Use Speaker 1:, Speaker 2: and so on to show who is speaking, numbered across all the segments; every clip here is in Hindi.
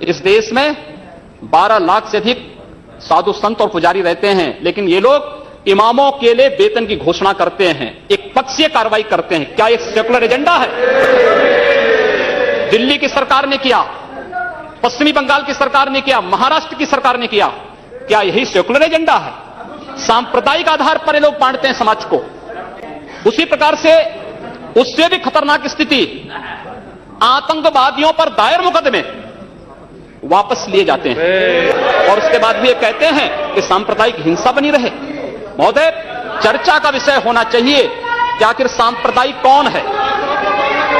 Speaker 1: इस देश में 12 लाख से अधिक साधु संत और पुजारी रहते हैं, लेकिन ये लोग इमामों के लिए वेतन की घोषणा करते हैं, एक पक्षीय कार्रवाई करते हैं। क्या एक सेकुलर एजेंडा है? दिल्ली की सरकार ने किया, पश्चिमी बंगाल की सरकार ने किया, महाराष्ट्र की सरकार ने किया। क्या यही सेकुलर एजेंडा है? सांप्रदायिक आधार पर ये लोग बांटते हैं समाज को। उसी प्रकार से उससे भी खतरनाक स्थिति, आतंकवादियों पर दायर मुकदमे वापस लिए जाते हैं और उसके बाद भी ये कहते हैं कि सांप्रदायिक हिंसा बनी रहे। महोदय, चर्चा का विषय होना चाहिए कि आखिर सांप्रदायिक कौन है,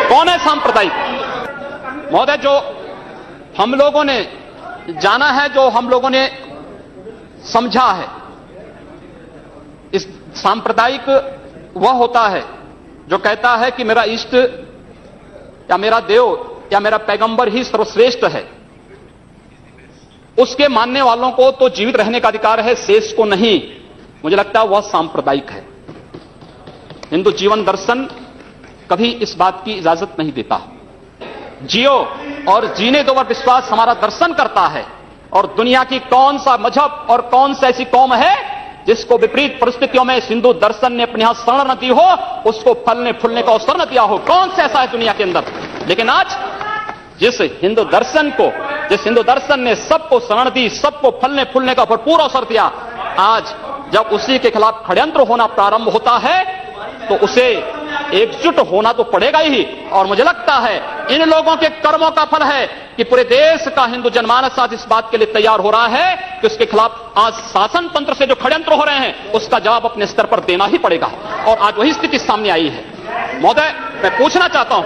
Speaker 1: कौन है सांप्रदायिक? महोदय, जो हम लोगों ने जाना है, जो हम लोगों ने समझा है, इस सांप्रदायिक वह होता है जो कहता है कि मेरा इष्ट या मेरा देव या मेरा पैगंबर ही सर्वश्रेष्ठ है। उसके मानने वालों को तो जीवित रहने का अधिकार है, शेष को नहीं। मुझे लगता है वह सांप्रदायिक है। हिंदू जीवन दर्शन कभी इस बात की इजाजत नहीं देता। जियो और जीने दो पर विश्वास हमारा दर्शन करता है। और दुनिया की कौन सा मजहब और कौन सा ऐसी कौम है जिसको विपरीत परिस्थितियों में हिंदू दर्शन ने अपने यहां शरण न दी हो, उसको फलने फूलने का अवसर न दिया हो? कौन सा ऐसा है दुनिया के अंदर? लेकिन आज जिस हिंदू दर्शन ने सबको शरण दी, सबको फलने फूलने का भरपूर अवसर दिया, आज जब उसी के खिलाफ षड्यंत्र होना प्रारंभ होता है तो उसे एकजुट होना तो पड़ेगा ही। और मुझे लगता है इन लोगों के कर्मों का फल है कि पूरे देश का हिंदू जनमानस आज इस बात के लिए तैयार हो रहा है कि उसके खिलाफ आज शासन तंत्र से जो षड्यंत्र हो रहे हैं उसका जवाब अपने स्तर पर देना ही पड़ेगा। और आज वही स्थिति सामने आई है। महोदय, मैं पूछना चाहता हूं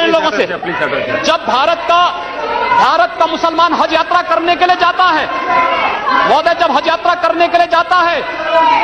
Speaker 1: इन लोगों से, जब भारत का मुसलमान हज यात्रा करने के लिए जाता है, महोदय, जब हज यात्रा करने के लिए जाता है,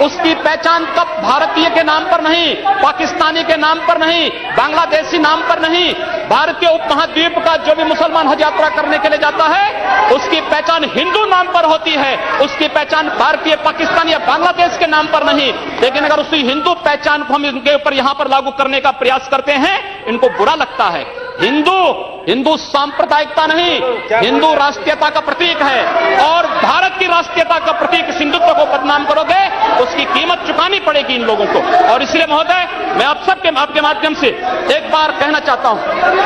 Speaker 1: उसकी पहचान कब भारतीय के नाम पर नहीं, पाकिस्तानी के नाम पर नहीं, बांग्लादेशी नाम पर नहीं, भारतीय उपमहाद्वीप का जो भी मुसलमान हज यात्रा करने के लिए जाता है उसकी पहचान हिंदू नाम पर होती है, उसकी पहचान भारतीय, पाकिस्तानी या बांग्लादेश के नाम पर नहीं। लेकिन अगर उसी हिंदू पहचान को हम इनके ऊपर यहां पर लागू करने का प्रयास करते हैं, इनको बुरा लगता है। हिंदू सांप्रदायिकता नहीं, हिंदू राष्ट्रीयता का प्रतीक है। और भारत की राष्ट्रीयता का प्रतीक हिंदुत्व को बदनाम करोगे, उसकी कीमत चुकानी पड़ेगी इन लोगों को। और इसलिए महोदय, मैं आप सबके आपके माध्यम से एक बार कहना चाहता हूं।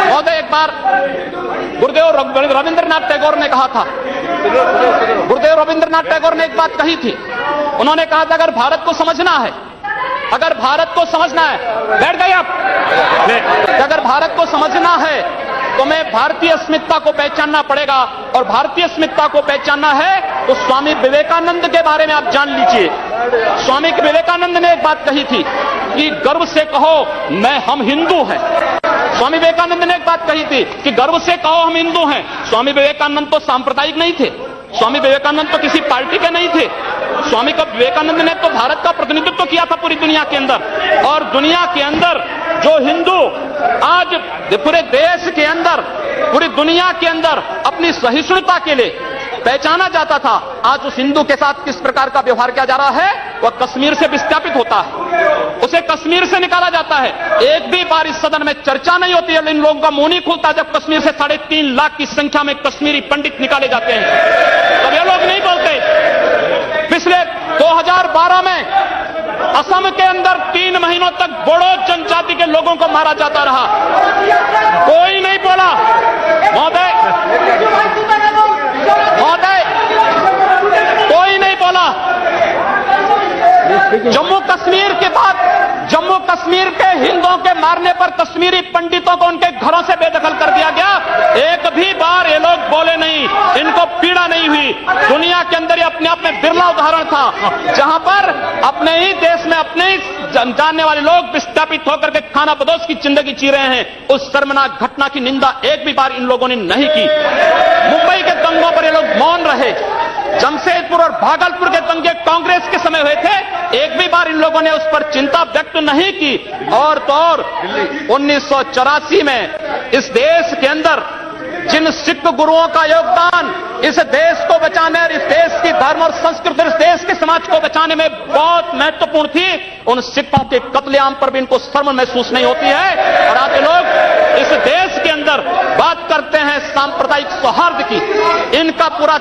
Speaker 1: महोदय, एक बार गुरुदेव रविंद्रनाथ टैगोर ने कहा था, गुरुदेव रविंद्रनाथ टैगोर ने एक बात कही थी। उन्होंने कहा था, अगर भारत को समझना है, बैठ गए आप, अगर भारत को समझना है तो मैं भारतीय अस्मिता को पहचानना पड़ेगा। और भारतीय अस्मिता को पहचानना है तो स्वामी विवेकानंद के बारे में आप जान लीजिए। स्वामी विवेकानंद ने एक बात कही थी कि गर्व से कहो हम हिंदू हैं। स्वामी विवेकानंद ने एक बात कही थी कि गर्व से कहो हम हिंदू हैं। स्वामी विवेकानंद तो सांप्रदायिक नहीं थे, स्वामी विवेकानंद तो किसी पार्टी के नहीं थे। स्वामी विवेकानंद ने तो भारत का प्रतिनिधित्व किया था पूरी दुनिया के अंदर। और दुनिया के अंदर जो हिंदू आज पूरे देश के अंदर, पूरी दुनिया के अंदर अपनी सहिष्णुता के लिए पहचाना जाता था, आज उस हिंदू के साथ किस प्रकार का व्यवहार किया जा रहा है, वह कश्मीर से विस्थापित होता है, उसे कश्मीर से निकाला जाता है। एक भी बार इस सदन में चर्चा नहीं होती है, इन लोगों का मुंह नहीं खुलता जब कश्मीर से 3.5 लाख की संख्या में कश्मीरी पंडित निकाले जाते हैं, तब ये लोग नहीं बोलते। पिछले 2012 में असम के अंदर 3 महीनों तक बोडो जनजाति के लोगों को मारा जाता रहा, कोई नहीं बोला। महोदय, कोई नहीं बोला। जम्मू कश्मीर के बाद जम्मू कश्मीर के हिंदुओं के मारने पर कश्मीरी पंडितों को उनके घरों से बेदखल कर दिया गया। एक भी बार ये लोग बोले नहीं, इनको पीड़ा नहीं हुई। दुनिया के अंदर ये अपने आप में बिरला उदाहरण था जहां पर अपने ही देश में अपने ही जानने वाले लोग विस्थापित होकर के खाना बदोश की जिंदगी जी रहे हैं। उस शर्मनाक घटना की निंदा एक भी बार इन लोगों ने नहीं की। मुंबई के दंगों पर ये लोग मौन रहे। जमशेदपुर और भागलपुर के दंगे कांग्रेस के समय हुए थे, एक भी बार इन लोगों ने उस पर चिंता व्यक्त नहीं की। और तो और 1984 में इस देश के अंदर जिन सिख गुरुओं का योगदान इस देश को बचाने और इस देश की धर्म और संस्कृति और इस देश के समाज को बचाने में बहुत महत्वपूर्ण थी, उन सिखों के कत्लेआम पर भी इनको शर्म महसूस नहीं होती है। और आज ये लोग इस देश के अंदर बात करते हैं सांप्रदायिक सौहार्द की, इनका पूरा